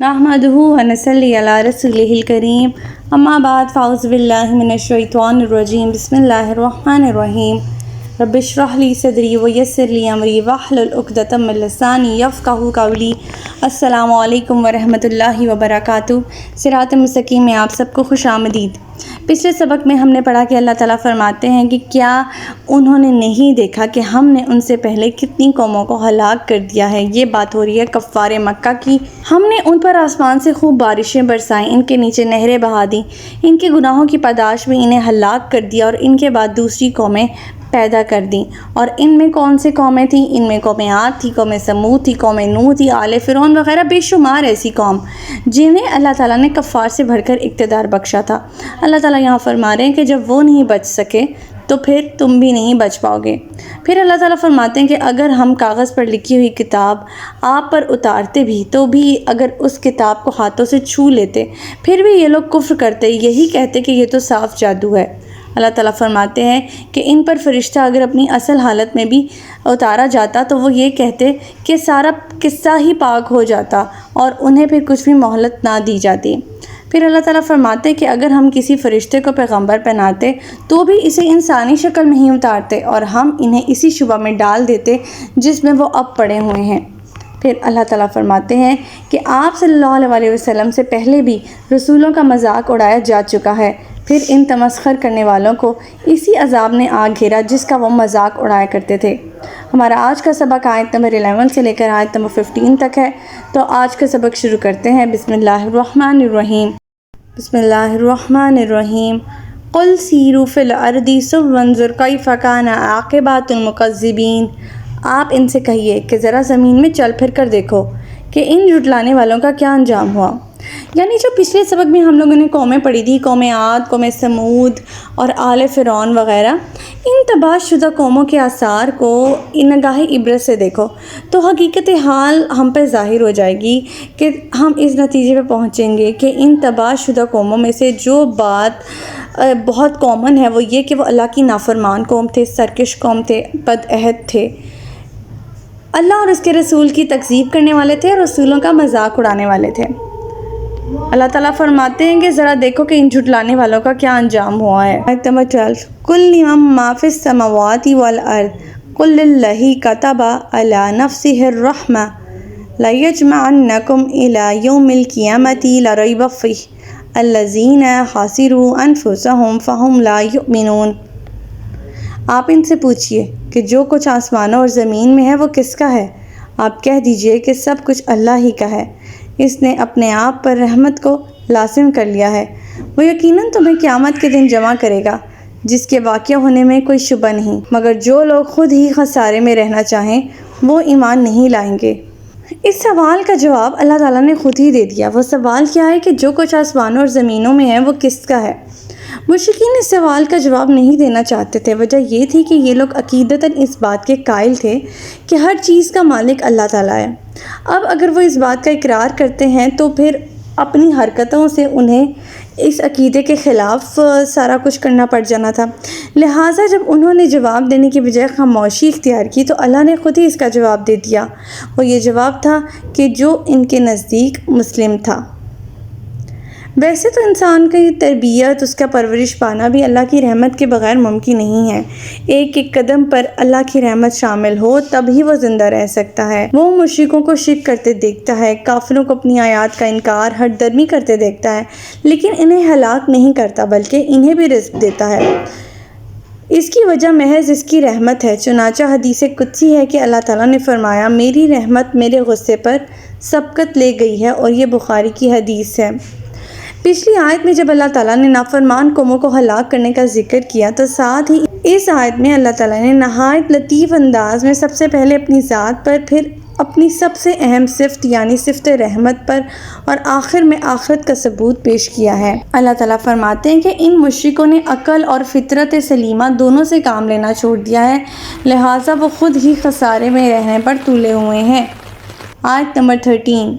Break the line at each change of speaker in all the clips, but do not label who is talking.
नहमदुहु व नसल्ली अला रसूलिहिल करीम अम्मा बाद फ़ाउज़ु बिल्लाहि मिनश शैतानिर रजीम बिस्मिल्लाहिर रहमानिर रहीम रब्बिश्रह ली सदरी व यस्सिर ली अमरी वहलुल उक़दतम मिन लिसानी यफ़क़हू क़ौली। अस्सलामु अलैकुम व रहमतुल्लाहि व बरकातुहू। सिरात मुस्तक़ीम में आप सबको खुशामदीद। पिछले सबक में हमने पढ़ा कि अल्लाह ताला फरमाते हैं कि क्या उन्होंने नहीं देखा कि हमने उनसे पहले कितनी कौमों को हलाक कर दिया है। ये बात हो रही है कफ़ारे मक्का की। हमने उन पर आसमान से खूब बारिशें बरसाईं, इनके नीचे नहरें बहा दी, इनके गुनाहों की पादाश में इन्हें हलाक कर दिया और इनके बाद दूसरी कौमें पैदा कर दी। और इनमें कौन सी कौमें थीं? इनमें कौमें आद थी, कौमें समूद थी, कौमें नूह थी, आले फ़िरौन वग़ैरह बेशुमार ऐसी कौम जिन्हें अल्लाह ताला ने कफ़ार से भरकर इक़्तिदार बख्शा था। अल्लाह ताला यहाँ फरमा रहे हैं कि जब वो नहीं बच सके तो फिर तुम भी नहीं बच पाओगे। फिर अल्लाह ताला फरमाते हैं कि अगर हम कागज़ पर लिखी हुई किताब आप पर उतारते भी तो भी अगर उस किताब को हाथों से छू लेते फिर भी ये लोग कुफ्र करते, यही कहते कि ये तो साफ़ जादू है। अल्लाह ताला फरमाते हैं कि इन पर फ़रिश्ता अगर अपनी असल हालत में भी उतारा जाता तो वो ये कहते कि सारा किस्सा ही पाक हो जाता और उन्हें फिर कुछ भी मोहलत ना दी जाती। फिर अल्लाह ताला फरमाते कि अगर हम किसी फ़रिश्ते को पैगंबर पहनाते तो भी इसे इंसानी शक्ल में ही उतारते और हम इन्हें इसी शुबा में डाल देते जिसमें वो अब पड़े हुए हैं। फिर अल्लाह ताला फरमाते हैं कि आप सल्लल्लाहु अलैहि वसल्लम से पहले भी रसूलों का मजाक उड़ाया जा चुका है, फिर इन तमस्खर करने वालों को इसी अजाब ने आ घेरा जिसका वो मजाक उड़ाया करते थे। हमारा आज का सबक आयत नंबर 11 से लेकर आयत नंबर 15 तक है। तो आज का सबक शुरू करते हैं। बिस्मिल्लाहिर्रहमानिर्रहीम। बिस्मिल्लाहिर्रहमानिर्रहीम। क़ुल सीरू फ़िल अर्दी वंज़ुर कैफ़ कान आक़िबतुल मुकज़्ज़िबीन। आप इनसे कहिए कि ज़रा ज़मीन में चल फिर कर देखो कि इन झुटलाने वालों का क्या अंजाम हुआ। यानी जो पिछले सबक में हम लोगों ने कौमें पढ़ी थी, कौमें आद, कौमें समूद और आले फ़िरौन वग़ैरह, इन तबाहशुदा कौमों के आसार को निगाह इब्रत से देखो तो हकीकत हाल हम पे ज़ाहिर हो जाएगी कि हम इस नतीजे पे पहुँचेंगे कि इन तबाहशुदा कौमों में से जो बात बहुत कॉमन है वो ये कि वो अल्लाह की नाफरमान कौम थे, सरकश कौम थे, बदअहद थे, अल्लाह और उसके रसूल की तकज़ीब करने वाले थे और रसूलों का मजाक उड़ाने वाले थे। अल्लाह ताला फरमाते हैं कि ज़रा देखो कि इन झुटलाने वालों का क्या अंजाम हुआ है। आयत नंबर 12। कुल लिमन मा फिस समावाति वल अर्द कुल लिल्लाहि कतबा अला नफ्सिहिर रहमा ला यजमअन्नकुम इला यौमिल क़ियामति ला रैब फ़ीह अल्लज़ीना खासिरू अनफुसहुम फ़हुम ला युमिनून। आप इनसे पूछिए कि जो कुछ आसमानों और ज़मीन में है वो किसका है। आप कह दीजिए कि सब कुछ अल्लाह ही का है, इसने अपने आप पर रहमत को लासिम कर लिया है। वो यकीनन तुम्हें क़यामत के दिन जमा करेगा जिसके वाक़या होने में कोई शुबा नहीं, मगर जो लोग खुद ही खसारे में रहना चाहें वो ईमान नहीं लाएंगे। इस सवाल का जवाब अल्लाह ताला ने खुद ही दे दिया। वो सवाल क्या है कि जो कुछ आसमानों और ज़मीनों में है वो किसका है। मुश्रिकीन इस सवाल का जवाब नहीं देना चाहते थे। वजह ये थी कि ये लोग अकीदतन इस बात के कायल थे कि हर चीज़ का मालिक अल्लाह ताला है। अब अगर वो इस बात का इकरार करते हैं तो फिर अपनी हरकतों से उन्हें इस अकीदे के ख़िलाफ़ सारा कुछ करना पड़ जाना था। लिहाजा जब उन्होंने जवाब देने की बजाय खामोशी इख्तियार की तो अल्लाह ने ख़ुद ही इसका जवाब दे दिया। वो ये जवाब था कि जो इनके नज़दीक मुस्लिम था। वैसे तो इंसान की तरबियत, उसका परवरिश पाना भी अल्लाह की रहमत के बग़ैर मुमकिन नहीं है। एक एक कदम पर अल्लाह की रहमत शामिल हो तभी वो ज़िंदा रह सकता है। वो मुश्रिकों को शिर्क करते देखता है, काफिरों को अपनी आयात का इनकार, हठधर्मी करते देखता है, लेकिन इन्हें हलाक नहीं करता बल्कि इन्हें भी रिज़्क़ देता है। इसकी वजह महज इसकी रहमत है। चुनाचा हदीस कुदसी है कि अल्लाह ताला ने फरमाया, मेरी रहमत मेरे गुस्से पर सबकत ले गई है, और ये बुखारी की हदीस है। पिछली आयत में जब अल्लाह ताला ने नाफरमान कौमों को हलाक करने का जिक्र किया तो साथ ही इस आयत में अल्लाह ताला ने नहायत लतीफ़ अंदाज में सबसे पहले अपनी ज़ात पर, फिर अपनी सबसे अहम सिफ़त यानी सिफ़त रहमत पर और आखिर में आखिरत का सबूत पेश किया है। अल्लाह ताला फरमाते हैं कि इन मुश्रिकों ने अक़ल और फितरत सलीमा दोनों से काम लेना छोड़ दिया है, लिहाजा वो ख़ुद ही खसारे में रहने पर तुले हुए हैं। आयत नंबर 13।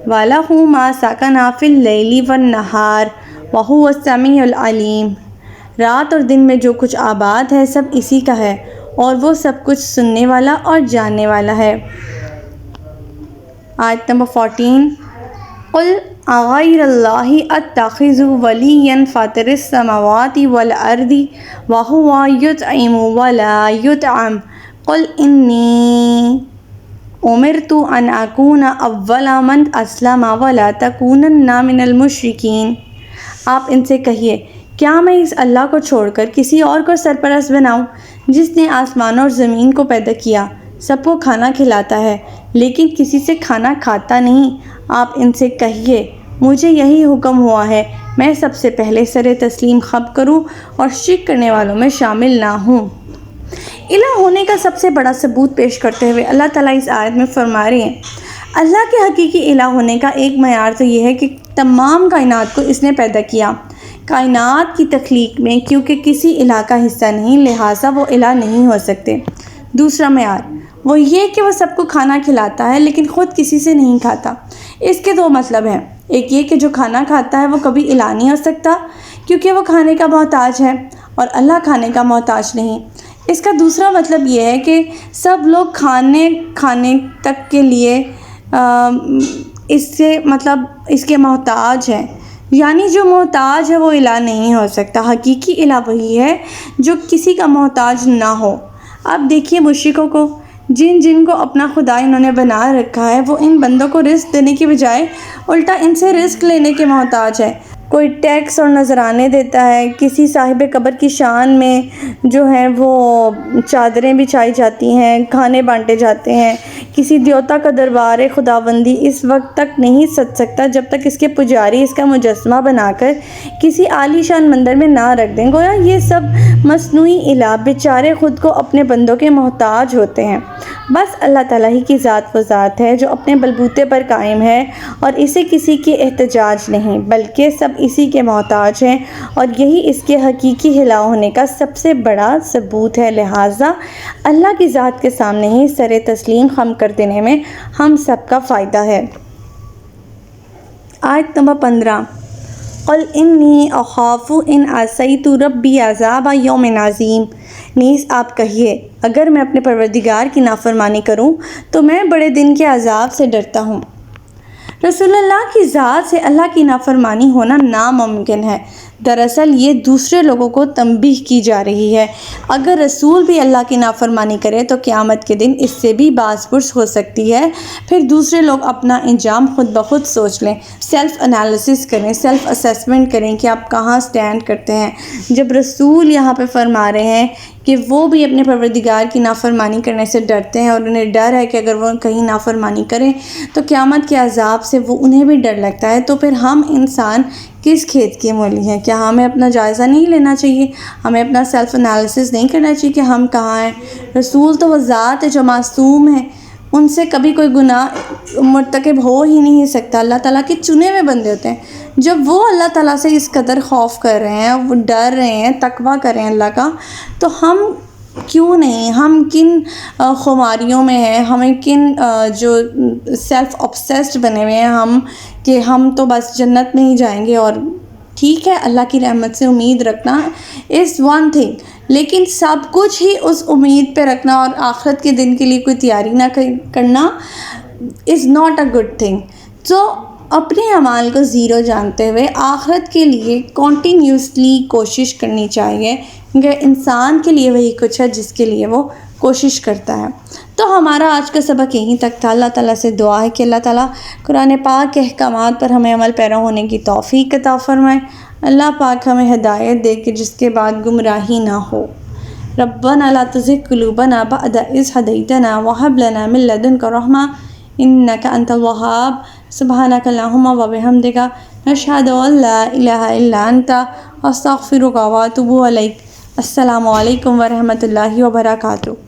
वलहु मा सकना फिल लैली वन नहार वहुवस समीउल अलीम। रात और दिन में जो कुछ आबाद है सब इसी का है और वो सब कुछ सुनने वाला और जानने वाला है। आयत नंबर 14। قل اغیر اللہ اتخذ ولیا فاطر السماوات والارض وہو یطعم ولا یطعم قل انی امرت ان اکون اول من اسلم ولا تکونن من المشرکین۔ آپ ان سے کہیے، کیا میں اس اللہ کو چھوڑ کر کسی اور کو سرپرست بناؤں جس نے آسمان اور زمین کو پیدا کیا، سب کو کھانا کھلاتا ہے لیکن کسی سے کھانا کھاتا نہیں؟ آپ ان سے کہیے، مجھے یہی حکم ہوا ہے میں سب سے پہلے سر تسلیم خم کروں اور شرک کرنے والوں میں شامل نہ ہوں۔ الہ ہونے کا سب سے بڑا ثبوت پیش کرتے ہوئے اللہ تعالیٰ اس آیت میں فرما رہے ہیں، اللہ کے حقیقی الہ ہونے کا ایک معیار تو یہ ہے کہ تمام کائنات کو اس نے پیدا کیا۔ کائنات کی تخلیق میں کیونکہ کسی الہ کا حصہ نہیں، لہٰذا وہ الہ نہیں ہو سکتے۔ دوسرا معیار وہ یہ کہ وہ سب کو کھانا کھلاتا ہے لیکن خود کسی سے نہیں کھاتا۔ اس کے دو مطلب ہیں، ایک یہ کہ جو کھانا کھاتا ہے وہ کبھی الہ نہیں ہو سکتا کیونکہ وہ کھانے کا محتاج ہے، اور اللہ کھانے کا محتاج نہیں۔ اس کا دوسرا مطلب یہ ہے کہ سب لوگ کھانے تک کے لیے اس کے محتاج ہیں، یعنی جو محتاج ہے وہ الہ نہیں ہو سکتا۔ حقیقی الہ وہی ہے جو کسی کا محتاج نہ ہو۔ اب دیکھیے مشرکوں کو، جن کو اپنا خدا انہوں نے بنا رکھا ہے، وہ ان بندوں کو رزق دینے کی بجائے الٹا ان سے رزق لینے کے محتاج ہے۔ کوئی ٹیکس اور نذرانے دیتا ہے، کسی صاحب قبر کی شان میں جو ہے وہ چادریں بچھائی جاتی ہیں، کھانے بانٹے جاتے ہیں۔ کسی دیوتا کا دربار خداوندی اس وقت تک نہیں سج سکتا جب تک اس کے پجاری اس کا مجسمہ بنا کر کسی عالی شان مندر میں نہ رکھ دیں۔ گویا یہ سب مصنوعی الہ بیچارے خود کو اپنے بندوں کے محتاج ہوتے ہیں۔ بس اللہ تعالیٰ ہی کی ذات و ذات ہے جو اپنے بلبوتے پر قائم ہے اور اسے کسی کے احتجاج نہیں بلکہ سب اسی کے محتاج ہیں، اور یہی اس کے حقیقی الہ ہونے کا سب سے بڑا ثبوت ہے۔ لہٰذا اللہ کی ذات کے سامنے ہی سر تسلیم خم کر دینے میں ہم سب کا فائدہ ہے۔ آیت نمبر 15، قل انی اخاف ان عصیت ربی عذاب یوم عظیم۔ نیز آپ کہیے، اگر میں اپنے پروردگار کی نافرمانی کروں تو میں بڑے دن کے عذاب سے ڈرتا ہوں۔ رسول اللہ کی ذات سے اللہ کی نافرمانی ہونا ناممکن ہے۔ دراصل یہ دوسرے لوگوں کو تنبیہ کی جا رہی ہے، اگر رسول بھی اللہ کی نافرمانی کرے تو قیامت کے دن اس سے بھی باز پرس ہو سکتی ہے۔ پھر دوسرے لوگ اپنا انجام خود بخود سوچ لیں، سیلف انالیسس کریں، سیلف اسیسمنٹ کریں کہ آپ کہاں سٹینڈ کرتے ہیں۔ جب رسول یہاں پہ فرما رہے ہیں کہ وہ بھی اپنے پروردگار کی نافرمانی کرنے سے ڈرتے ہیں اور انہیں ڈر ہے کہ اگر وہ کہیں نافرمانی کریں تو قیامت کے عذاب سے وہ انہیں بھی ڈر لگتا ہے، تو پھر ہم انسان کس کھیت کے مولی ہیں؟ کیا ہمیں اپنا جائزہ نہیں لینا چاہیے؟ ہمیں اپنا سیلف انالیسس نہیں کرنا چاہیے کہ ہم کہاں ہیں؟ رسول تو وہ ذات ہے جو معصوم ہے، ان سے کبھی کوئی گناہ مرتکب ہو ہی نہیں سکتا۔ اللہ تعالیٰ کے چنے ہوئے بندے ہوتے ہیں۔ جب وہ اللہ تعالیٰ سے اس قدر خوف کر رہے ہیں، وہ ڈر رہے ہیں، تقویٰ کر رہے ہیں اللہ کا، تو ہم کیوں نہیں؟ ہم کن خماریوں میں ہیں، ہمیں کن جو سیلف obsessed بنے ہوئے ہیں ہم، کہ ہم تو بس جنت میں ہی جائیں گے۔ اور ٹھیک ہے، اللہ کی رحمت سے امید رکھنا is one thing، لیکن سب کچھ ہی اس امید پہ رکھنا اور آخرت کے دن کے لیے کوئی تیاری نہ کرنا is not a good thing۔ تو اپنے اعمال کو زیرو جانتے ہوئے آخرت کے لیے کنٹینیوسلی کوشش کرنی چاہیے، کیونکہ انسان کے لیے وہی کچھ ہے جس کے لیے وہ کوشش کرتا ہے۔ تو ہمارا آج کا سبق یہیں تک تھا۔ اللہ تعالیٰ سے دعا ہے کہ اللہ تعالیٰ قرآن پاک کے احکامات پر ہمیں عمل پیرا ہونے کی توفیق عطا فرمائے۔ اللہ پاک ہمیں ہدایت دے کہ جس کے بعد گمراہی نہ ہو۔ ربنا لا تزغ قلوبنا بعد إذ هديتنا وهب لنا من لدنك رحمة إنك أنت الوهاب۔ سبحانك اللهم وبحمدك نشهد أن لا إله إلا أنت أستغفرك وأتوب إليك۔ السلام علیکم ورحمۃ اللہ وبرکاتہ۔